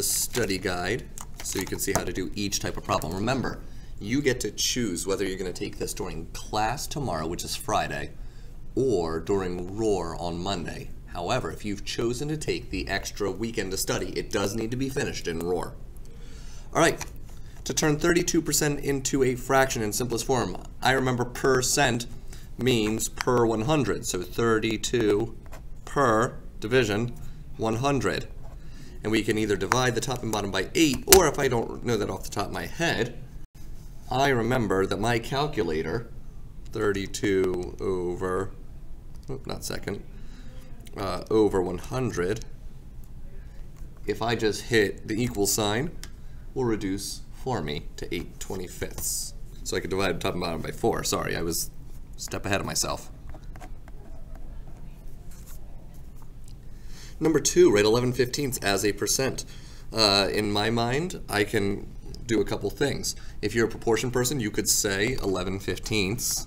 the study guide so you can see how to do each type of problem. Remember, you get to choose whether you're going to take this during class tomorrow, which is Friday, or during ROAR on Monday. However, if you've chosen to take the extra weekend to study, it does need to be finished in ROAR. All right, to turn 32% into a fraction in simplest form, I remember percent means per 100, so 32 per division 100. And we can either divide the top and bottom by 8, or if I don't know that off the top of my head, I remember that my calculator, 32 over, over 100, if I just hit the equal sign, will reduce for me to 8/25. So I could divide the top and bottom by 4. Sorry, I was a step ahead of myself. Number 2, write 11/15 as a percent. In my mind, I can do a couple things. If you're a proportion person, you could say 11/15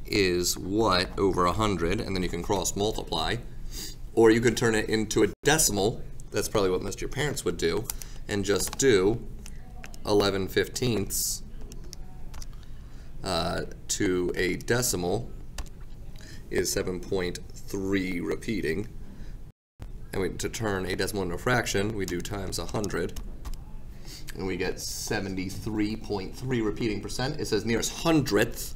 is what over 100, and then you can cross multiply. Or you could turn it into a decimal. That's probably what most of your parents would do, and just do 11/15 to a decimal is 7.3 repeating. And to turn a decimal into a fraction, we do times 100, and we get 73.3 repeating percent. It says nearest hundredth,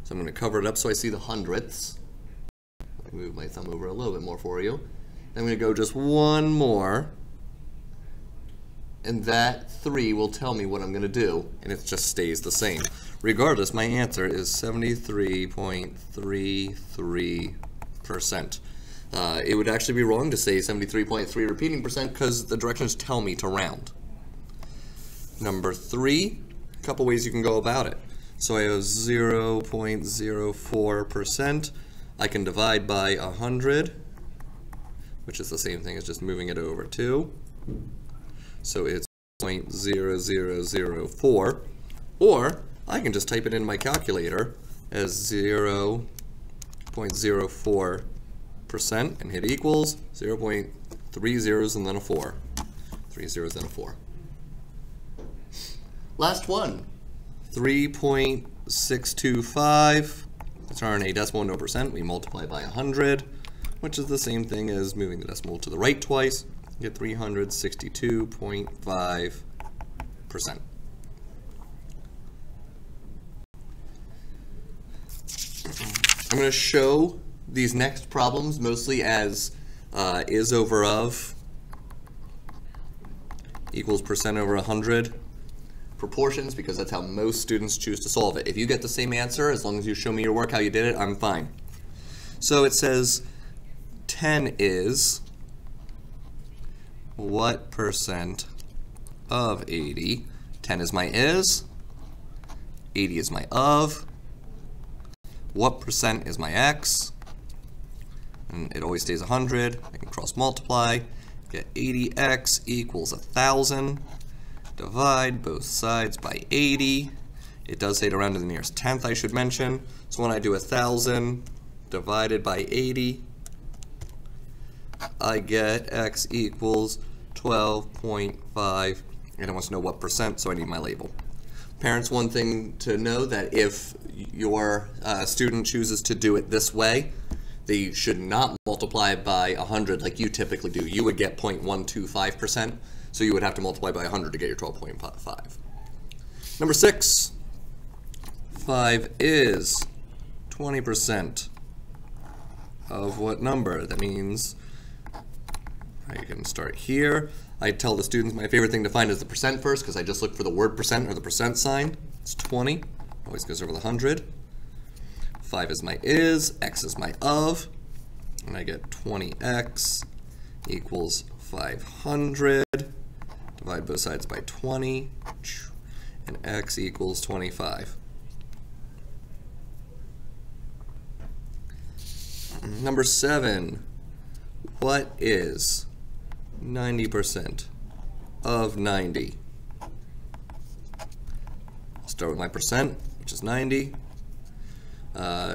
so I'm going to cover it up so I see the hundredths. I move my thumb over a little bit more for you. I'm going to go just one more, and that 3 will tell me what I'm going to do, and it just stays the same. Regardless, my answer is 73.33%. It would actually be wrong to say 73.3 repeating percent because the directions tell me to round. Number 3, a couple ways you can go about it. So I have 0.04%. I can divide by 100, which is the same thing as just moving it over 2. So it's 0.0004. Or I can just type it in my calculator as 0.04% and hit equals 0.3 zeros and then a 4. 3 zeros and a 4. Last one, 3.625. To turn a decimal into a percent, we multiply by 100, which is the same thing as moving the decimal to the right twice. You get 362.5%. I'm going to show these next problems mostly as is over of equals percent over 100 proportions, because that's how most students choose to solve it. If you get the same answer, as long as you show me your work how you did it, I'm fine. So it says 10 is what percent of 80? 10 is my is, 80 is my of, what percent is my x? And it always stays 100. I can cross multiply, get 80x equals 1,000. Divide both sides by 80. It does say to round to the nearest tenth, I should mention. So when I do 1,000 divided by 80, I get x equals 12.5. And it wants to know what percent, so I need my label. Parents, one thing to know, that if your student chooses to do it this way, they should not multiply by 100 like you typically do. You would get 0.125%, so you would have to multiply by 100 to get your 12.5. Number 6, 5 is 20% of what number? That means I can start here. I tell the students my favorite thing to find is the percent first, because I just look for the word percent or the percent sign. It's 20, always goes over the 100. 5 is my is, x is my of, and I get 20x equals 500. Divide both sides by 20, and x equals 25. Number 7, what is 90% of 90? I'll start with my percent, which is 90.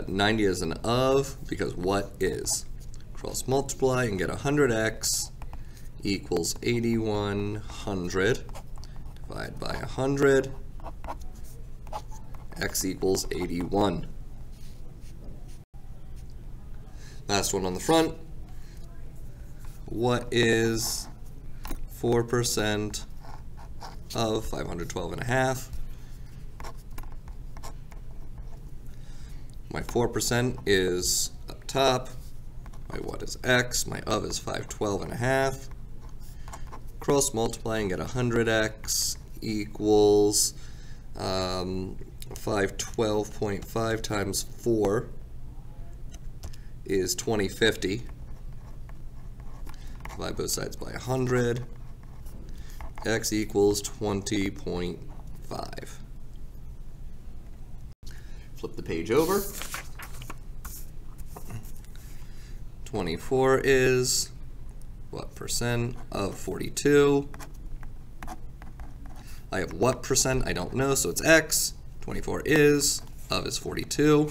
90 is an of, because what is? Cross multiply and get 100x equals 8100 divided by 100. X equals 81. Last one on the front. What is 4% of 512.5? My 4% is up top. My what is X? My of is 512.5. Cross multiply and get 100X equals 512.5 times 4 is 2050. Divide both sides by 100. X equals 20.5. Flip the page over. 24 is what percent of 42? I have what percent? I don't know, so it's X. 24 is, of is 42.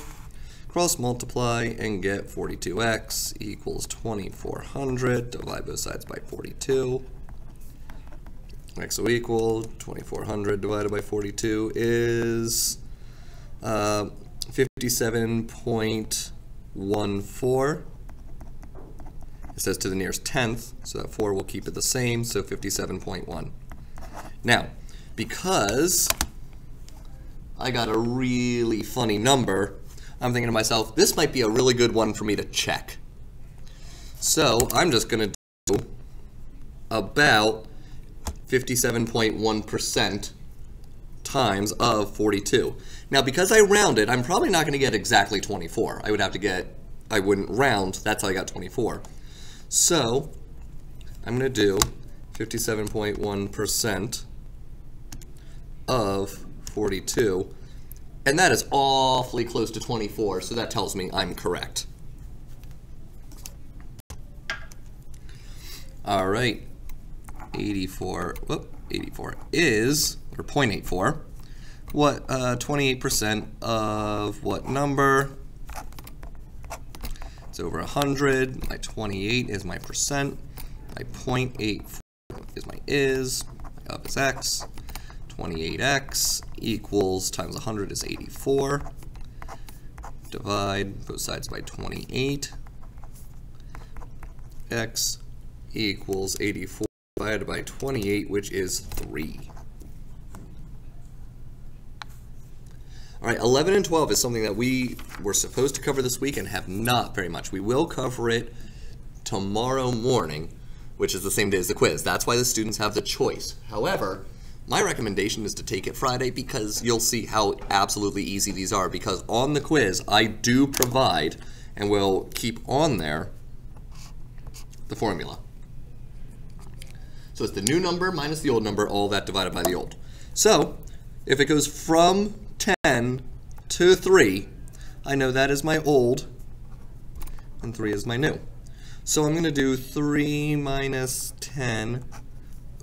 Cross multiply and get 42X equals 2400. Divide both sides by 42. X will equal 2400 divided by 42 is 57.14. It says to the nearest tenth, so that 4 will keep it the same, so 57.1. Now, because I got a really funny number, I'm thinking to myself, this might be a really good one for me to check. So I'm just going to do about 57.1% times of 42. Now, because I rounded, I'm probably not going to get exactly 24. I would have to get, I wouldn't round, that's how I got 24. So I'm going to do 57.1% of 42. And that is awfully close to 24, so that tells me I'm correct. All right, 84 is, or 0.84, what, 28% of what number? It's over 100, my 28 is my percent, my 0.84 is my is, my of is X. 28x equals times 100 is 84. Divide both sides by 28. X equals 84 divided by 28, which is 3. All right, 11 and 12 is something that we were supposed to cover this week and have not very much. We will cover it tomorrow morning, which is the same day as the quiz. That's why the students have the choice. However, my recommendation is to take it Friday because you'll see how absolutely easy these are, because on the quiz I do provide, and will keep on there, the formula. So it's the new number minus the old number, all that divided by the old. So if it goes from 10 to 3, I know that is my old and 3 is my new. So I'm going to do 3 minus 10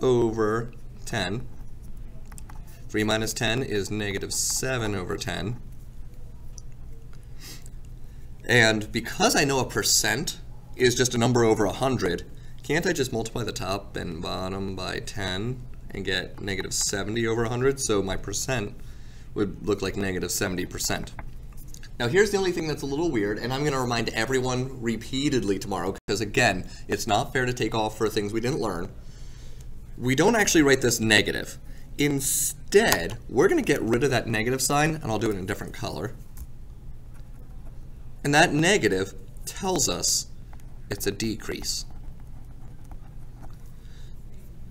over 10. 3 minus 10 is negative 7 over 10. And because I know a percent is just a number over 100, can't I just multiply the top and bottom by 10 and get negative 70 over 100? So my percent would look like negative 70%. Now here's the only thing that's a little weird, and I'm going to remind everyone repeatedly tomorrow, because again, it's not fair to take off for things we didn't learn. We don't actually write this negative. Instead, we're going to get rid of that negative sign, and I'll do it in a different color. And that negative tells us it's a decrease.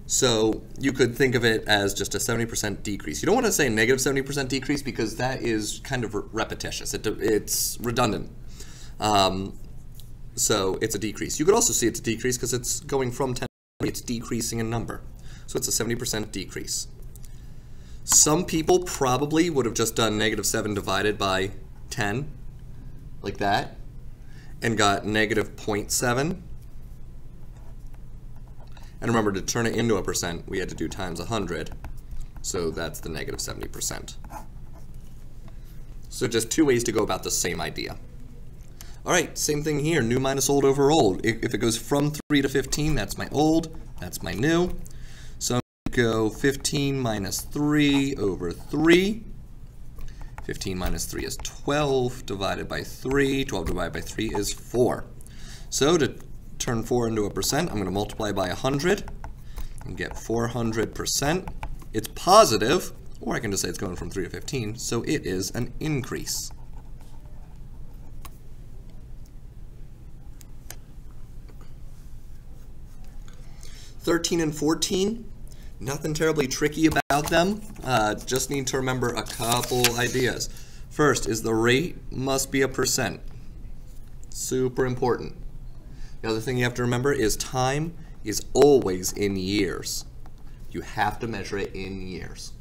So you could think of it as just a 70% decrease. You don't want to say negative 70% decrease because that is kind of repetitious. It's redundant. So it's a decrease. You could also see it's a decrease because it's going from 10 to 30. It's decreasing in number. So it's a 70% decrease. Some people probably would have just done negative 7 divided by 10, like that, and got negative 0.7. And remember, to turn it into a percent, we had to do times 100. So that's the negative 70%. So just two ways to go about the same idea. All right, same thing here, new minus old over old. If it goes from 3 to 15, that's my old. That's my new. So I'm going to go 15 minus 3 over 3. 15 minus 3 is 12 divided by 3. 12 divided by 3 is 4. So to turn 4 into a percent, I'm going to multiply by 100 and get 400%. It's positive, or I can just say it's going from 3 to 15, so it is an increase. $13 and $14, nothing terribly tricky about them. Just need to remember a couple ideas. First is the rate must be a percent. Super important. The other thing you have to remember is time is always in years. You have to measure it in years.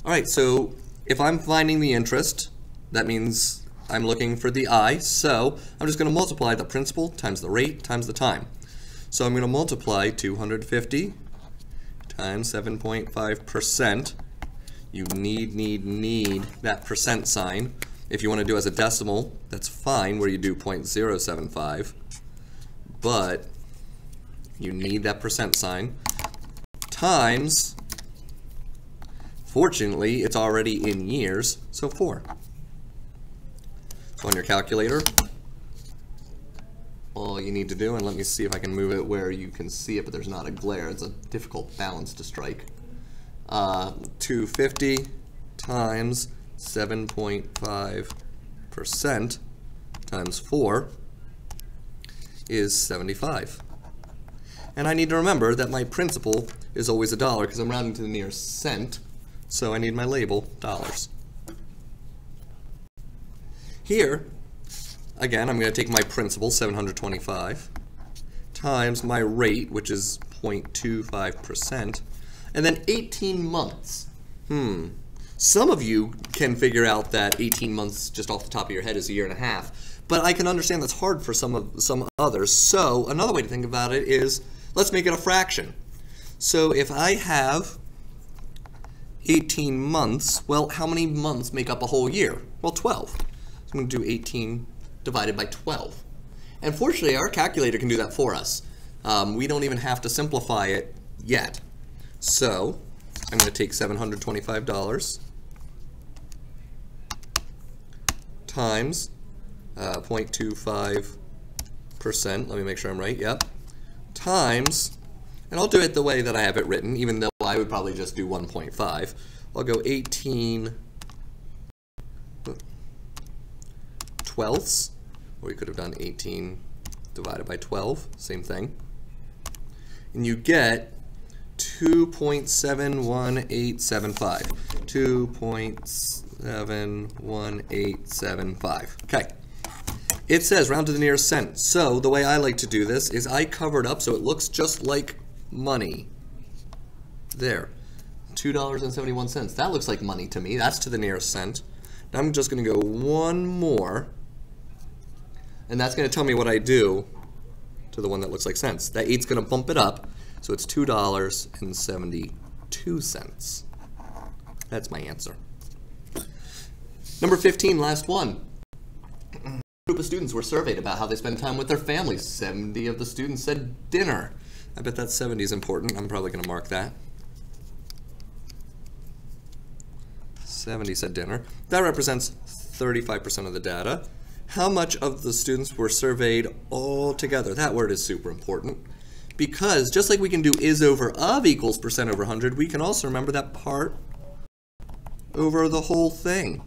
All right, so if I'm finding the interest, that means I'm looking for the I, so I'm just going to multiply the principal times the rate times the time. So I'm going to multiply 250 times 7.5%. You need that percent sign. If you want to do as a decimal, that's fine, where you do 0.075. But you need that percent sign. Times, fortunately, it's already in years, so 4. So on your calculator, all you need to do, and let me see if I can move it where you can see it, but there's not a glare. It's a difficult balance to strike. 250 times 7.5% times 4 is 75. And I need to remember that my principal is always $1 because I'm rounding to the nearest cent, so I need my label dollars. Here, again, I'm going to take my principal, 725, times my rate, which is 0.25%, and then 18 months. Some of you can figure out that 18 months just off the top of your head is a year and a half, but I can understand that's hard for some others. So another way to think about it is, let's make it a fraction. So if I have 18 months, well, how many months make up a whole year? Well, 12. So I'm going to do 18 divided by 12. And fortunately, our calculator can do that for us. We don't even have to simplify it yet. So I'm going to take $725 times 0.25%. Let me make sure I'm right. Yep. Times, and I'll do it the way that I have it written, even though I would probably just do 1.5. I'll go 18 twelfths, or we could have done 18 divided by 12, same thing. And you get 2.71875. 2.71875. Okay. It says round to the nearest cent. So the way I like to do this is I cover it up so it looks just like money. There. $2.71. That looks like money to me. That's to the nearest cent. Now I'm just going to go one more. And that's going to tell me what I do to the one that looks like cents. That 8's going to bump it up. So it's $2.72. That's my answer. Number 15, last one. A group of students were surveyed about how they spend time with their families. 70 of the students said dinner. I bet that 70 is important. I'm probably going to mark that. 70 said dinner. That represents 35% of the data. How much of the students were surveyed altogether? That word is super important. Because just like we can do is over of equals percent over 100, we can also remember that part over the whole thing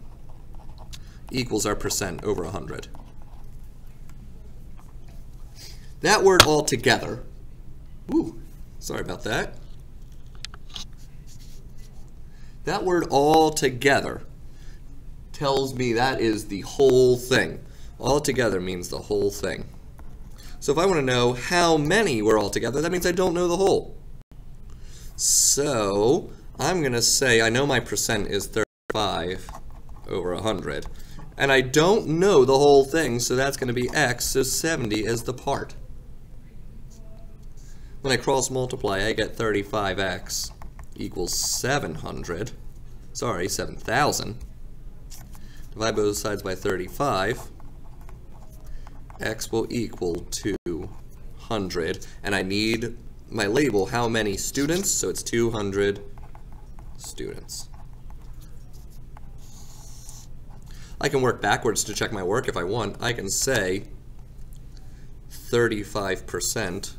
equals our percent over 100. That word altogether, ooh, sorry about that. That word altogether tells me that is the whole thing. Altogether means the whole thing. So if I want to know how many were all together, that means I don't know the whole. So I'm going to say I know my percent is 35 over 100. And I don't know the whole thing, so that's going to be x, so 70 is the part. When I cross multiply, I get 35x equals 700. Sorry, 7,000. Divide both sides by 35. X will equal 200, and I need my label, how many students, so it's 200 students. I can work backwards to check my work if I want. I can say 35%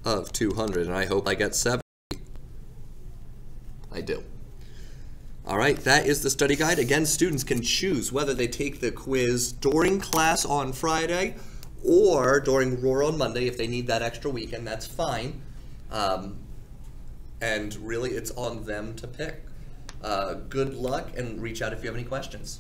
of 200, and I hope I get 70. I do. All right, that is the study guide. Again, students can choose whether they take the quiz during class on Friday or during Roar on Monday. If they need that extra weekend, that's fine. And really, it's on them to pick. Good luck, and reach out if you have any questions.